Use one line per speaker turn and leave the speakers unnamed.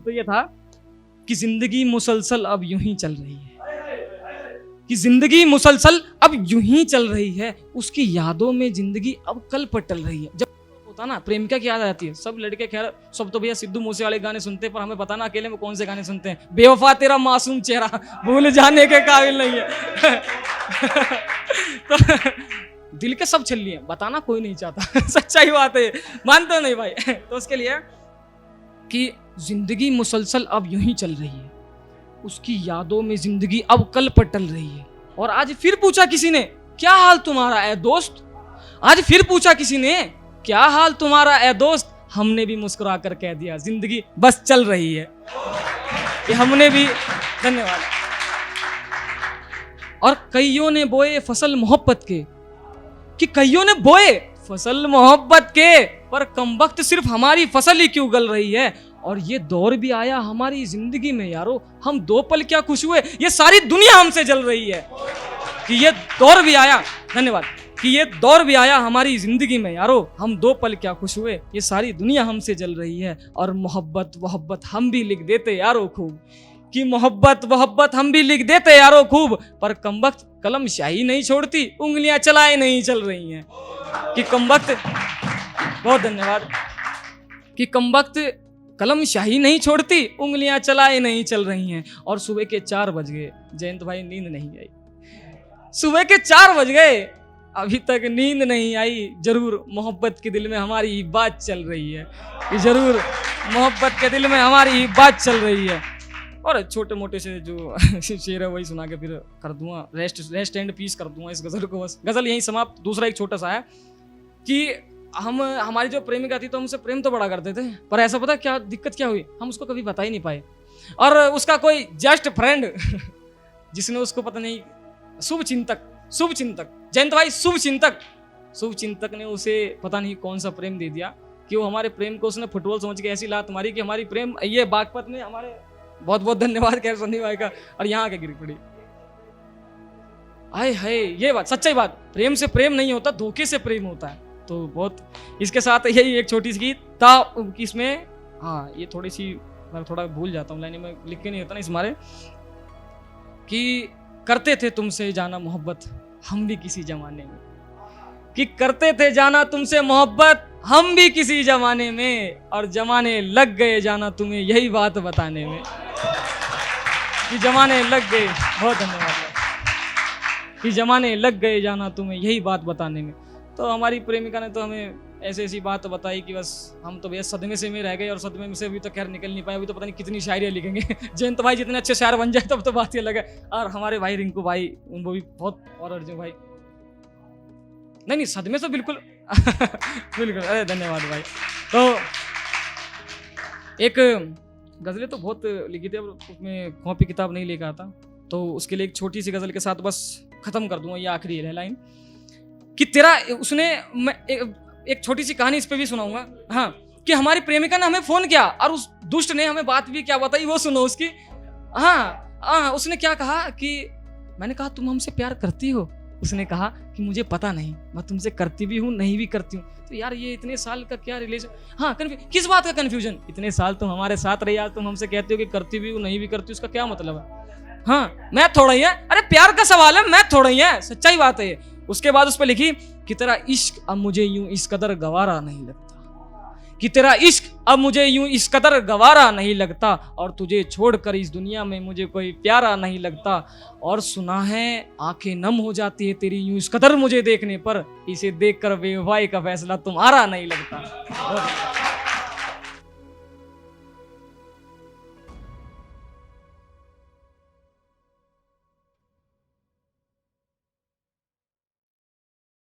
तो ये था कि जिंदगी मुसलसल अब यूं ही चल रही है, कि जिंदगी मुसलसल अब यूं ही चल रही है, उसकी यादों में जिंदगी अब कल पटल रही है। जब होता ना प्रेमिका की याद आती है, सब लड़के खैर सब तो भैया सिद्धू मूसे वाले गाने सुनते हैं, पर हमें बताना अकेले में कौन से गाने सुनते हैं। बेवफा तेरा मासूम चेहरा भूल जाने के काबिल नहीं है। तो दिल के सब छल लिए, बताना कोई नहीं चाहता। सच्चाई बात है, मानते हो नहीं भाई? तो उसके लिए कि जिंदगी मुसलसल अब यूं ही चल रही है, उसकी यादों में जिंदगी अब कल पटल रही है। और आज फिर पूछा किसी ने, क्या हाल तुम्हारा है दोस्त? आज फिर पूछा किसी ने, क्या हाल तुम्हारा है दोस्त? हमने भी मुस्कुरा कर कह दिया, जिंदगी बस चल रही है। ये हमने भी, धन्यवाद। और कईयों ने बोए फसल मोहब्बत के, कि कईयों ने बोए फसल मोहब्बत के, पर कमबख्त सिर्फ हमारी फसल ही क्यों गल रही है। और ये दौर भी आया हमारी जिंदगी में यारो, हम दो पल क्या खुश हुए, ये सारी दुनिया हमसे जल रही है। कि ये दौर भी आया, धन्यवाद, कि ये दौर भी आया हमारी जिंदगी में यारो, हम दो पल क्या खुश हुए, ये सारी दुनिया हमसे जल रही है। और मोहब्बत मोहब्बत हम भी लिख देते यारो खूब, कि मोहब्बत मोहब्बत हम भी लिख देते यारो खूब, पर कमबख्त कलम शाही नहीं छोड़ती, उंगलियां चलाए नहीं चल रही हैं। कि कमबख्त, बहुत धन्यवाद, कि कमबख्त कलम शाही नहीं छोड़ती, उंगलियां चलाए नहीं चल रही हैं। और सुबह के 4 बज गए, जयंत भाई नींद नहीं आई। सुबह के 4 बज गए, अभी तक नींद नहीं आई। जरूर मोहब्बत के दिल में हमारी बात चल रही है, कि जरूर मोहब्बत के दिल में हमारी बात चल रही है। और छोटे मोटे से जो शेर है वही सुना के फिर कर दूंगा, रेस्ट एंड पीस कर दूंगा इस गजल को। बस गजल यहीं समाप्त। दूसरा एक छोटा सा है कि हमारी जो प्रेमिका थी तो हमसे प्रेम तो बड़ा करते थे, पर ऐसा पता क्या दिक्कत क्या हुई, हम उसको कभी बता ही नहीं पाए। और उसका कोई जस्ट फ्रेंड जिसने उसको पता नहीं, शुभ चिंतक जयंत भाई, शुभ चिंतक ने उसे पता नहीं कौन सा प्रेम दे दिया, कि वो हमारे प्रेम को उसने फुटबॉल समझ के ऐसी लात मारी कि हमारी प्रेम ये बागपत में हमारे, बहुत बहुत धन्यवाद कह सनी भाई का, और यहाँ के गिर पड़ी। आए हाय, ये बात सच्चाई बात, प्रेम से प्रेम नहीं होता, धोखे से प्रेम होता है। तो बहुत, इसके साथ यही एक छोटी सी गीत था इसमें, हाँ ये थोड़ी सी मैं थोड़ा भूल जाता हूँ, लाइन में लिख के नहीं होता ना इस मारे, कि करते थे तुमसे जाना मोहब्बत हम भी किसी जमाने में, कि करते थे जाना तुमसे मोहब्बत हम भी किसी जमाने में, और जमाने लग गए जाना तुम्हें यही बात बताने में। कि जमाने लग गए, बहुत धन्यवाद, कि जमाने लग गए जाना तुम्हें यही बात बताने में। तो हमारी प्रेमिका ने तो हमें ऐसी बात बताई कि बस हम तो भैया सदमे से में रह गए, और सदमे में से अभी तो खैर निकल नहीं पाए। अभी तो पता नहीं कितनी शायरियाँ लिखेंगे। जयंत भाई जितने अच्छे शायर बन जाए तब तो बात ही अलग है। और हमारे भाई रिंकू भाई, उनको भी बहुत, और अर्जुन भाई, नहीं सदमे से बिल्कुल बिल्कुल, अरे धन्यवाद भाई। तो एक गजलें तो बहुत लिखी थी, उसमें कॉपी किताब नहीं लेकर आता, तो उसके लिए एक छोटी सी गजल के साथ बस खत्म कर दूंगा, ये आखिरी है लाइन, कि तेरा उसने, मैं एक छोटी सी कहानी इस पे भी सुनाऊंगा। हाँ, कि हमारी प्रेमिका ने हमें फोन किया और उस दुष्ट ने हमें बात भी क्या बताई वो सुनो उसकी। हाँ, उसने क्या कहा कि मैंने कहा तुम हमसे प्यार करती हो? उसने कहा कि मुझे पता नहीं, मैं तुमसे करती भी हूँ नहीं भी करती हूँ। तो यार ये इतने साल का क्या रिलेशन, हाँ किस बात का कन्फ्यूजन, इतने साल तुम हमारे साथ रही, यार तुम हमसे कहते हो कि करती भी हूँ नहीं भी करती, उसका क्या मतलब है? हाँ, मैं थोड़ा ही है, अरे प्यार का सवाल है, मैं थोड़ा ही है, सच्चाई बात है। उसके बाद उस पर लिखी कि तेरा इश्क अब मुझे यूं इस कदर गवारा नहीं लगता, कि तेरा इश्क अब मुझे यूं इस कदर गवारा नहीं लगता, और तुझे छोड़कर इस दुनिया में मुझे कोई प्यारा नहीं लगता। और सुना है आंखें नम हो जाती है तेरी यूं इस कदर मुझे देखने पर, इसे देखकर बेवफाई का फैसला तुम्हारा नहीं लगता।